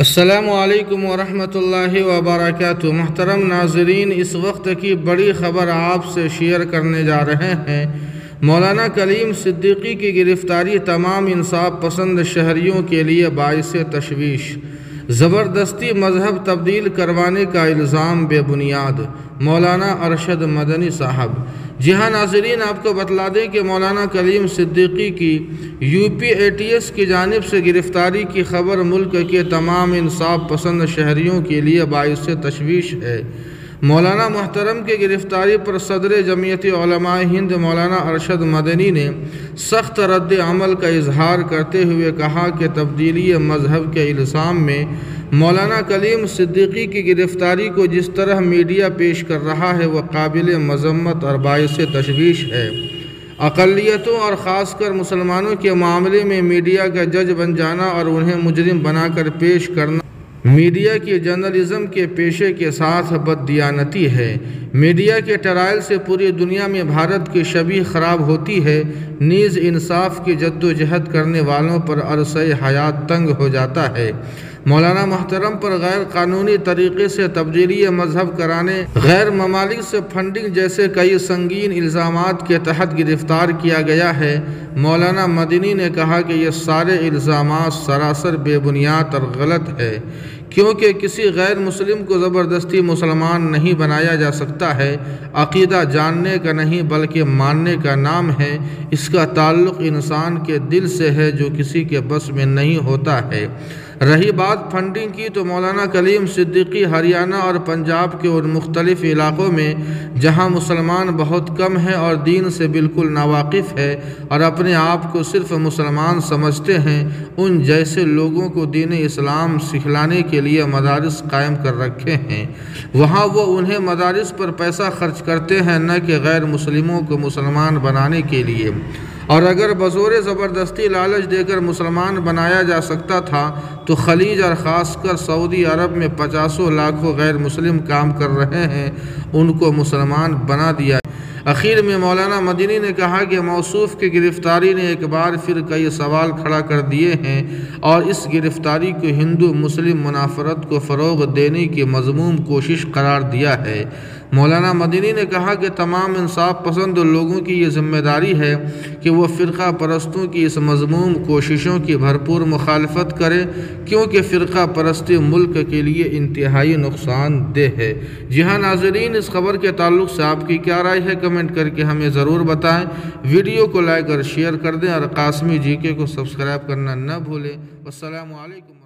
السلام علیکم ورحمۃ اللہ وبرکاتہ۔ محترم ناظرین، اس وقت کی بڑی خبر آپ سے شیئر کرنے جا رہے ہیں۔ مولانا کلیم صدیقی کی گرفتاری تمام انصاف پسند شہریوں کے لیے باعث تشویش۔ زبردستی مذہب تبدیل کروانے کا الزام بے بنیاد، مولانا ارشد مدنی صاحب۔ جی ہاں ناظرین، آپ کو بتلا دیں کہ مولانا کلیم صدیقی کی UPATS کی جانب سے گرفتاری کی خبر ملک کے تمام انصاف پسند شہریوں کے لیے باعث تشویش ہے۔ مولانا محترم کی گرفتاری پر صدر جمعیت علماء ہند مولانا ارشد مدنی نے سخت رد عمل کا اظہار کرتے ہوئے کہا کہ تبدیلی مذہب کے الزام میں مولانا کلیم صدیقی کی گرفتاری کو جس طرح میڈیا پیش کر رہا ہے وہ قابل مذمت اور باعث تشویش ہے۔ اقلیتوں اور خاص کر مسلمانوں کے معاملے میں میڈیا کا جج بن جانا اور انہیں مجرم بنا کر پیش کرنا میڈیا کی جرنلزم کے پیشے کے ساتھ بددیانتی ہے۔ میڈیا کے ٹرائل سے پوری دنیا میں بھارت کی شبیہ خراب ہوتی ہے، نیز انصاف کی جدوجہد کرنے والوں پر عرصہ حیات تنگ ہو جاتا ہے۔ مولانا محترم پر غیر قانونی طریقے سے تبدیلی مذہب کرانے، غیر ممالک سے فنڈنگ جیسے کئی سنگین الزامات کے تحت گرفتار کیا گیا ہے۔ مولانا مدنی نے کہا کہ یہ سارے الزامات سراسر بے بنیاد اور غلط ہے، کیونکہ کسی غیر مسلم کو زبردستی مسلمان نہیں بنایا جا سکتا ہے۔ عقیدہ جاننے کا نہیں بلکہ ماننے کا نام ہے۔ اس کا تعلق انسان کے دل سے ہے جو کسی کے بس میں نہیں ہوتا ہے۔ رہی بات فنڈنگ کی تو مولانا کلیم صدیقی ہریانہ اور پنجاب کے ان مختلف علاقوں میں جہاں مسلمان بہت کم ہیں اور دین سے بالکل ناواقف ہے اور اپنے آپ کو صرف مسلمان سمجھتے ہیں، ان جیسے لوگوں کو دین اسلام سکھلانے کے لیے مدارس قائم کر رکھے ہیں۔ وہاں وہ انہیں مدارس پر پیسہ خرچ کرتے ہیں، نہ کہ غیر مسلموں کو مسلمان بنانے کے لیے۔ اور اگر بزور زبردستی لالچ دے کر مسلمان بنایا جا سکتا تھا تو خلیج اور خاص کر سعودی عرب میں 50 لاکھوں غیر مسلم کام کر رہے ہیں، ان کو مسلمان بنا دیا۔ اخیر میں مولانا مدنی نے کہا کہ موصوف کی گرفتاری نے ایک بار پھر کئی سوال کھڑا کر دیے ہیں اور اس گرفتاری کو ہندو مسلم منافرت کو فروغ دینے کی مذموم کوشش قرار دیا ہے۔ مولانا مدنی نے کہا کہ تمام انصاف پسند لوگوں کی یہ ذمہ داری ہے کہ وہ فرقہ پرستوں کی اس مذموم کوششوں کی بھرپور مخالفت کرے، کیونکہ فرقہ پرستی ملک کے لیے انتہائی نقصان دہ ہے۔ جی ہاں ناظرین، اس خبر کے تعلق سے آپ کی کیا رائے ہے کمنٹ کر کے ہمیں ضرور بتائیں۔ ویڈیو کو لائک اور شیئر کر دیں اور قاسمی GK کو سبسکرائب کرنا نہ بھولیں۔ والسلام علیکم۔